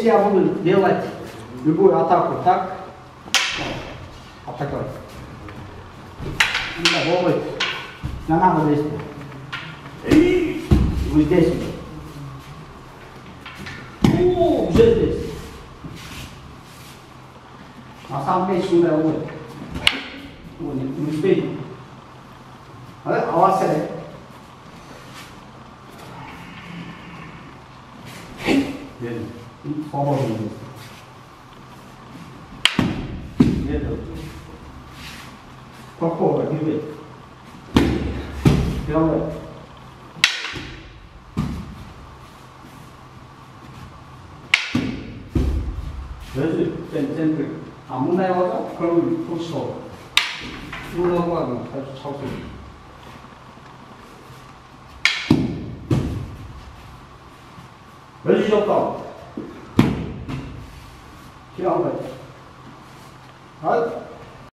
если я буду делать любую атаку так, атаковать, это будет на ногу действие. Вот здесь. Уже здесь. На самом деле сюда будет. Не успеете. А вас это? Свободно здесь. Это. Какого не делай. Держи, центр. А муная вода, кровь пустого. Ну ладно, хочу. Держи желтого. Чего?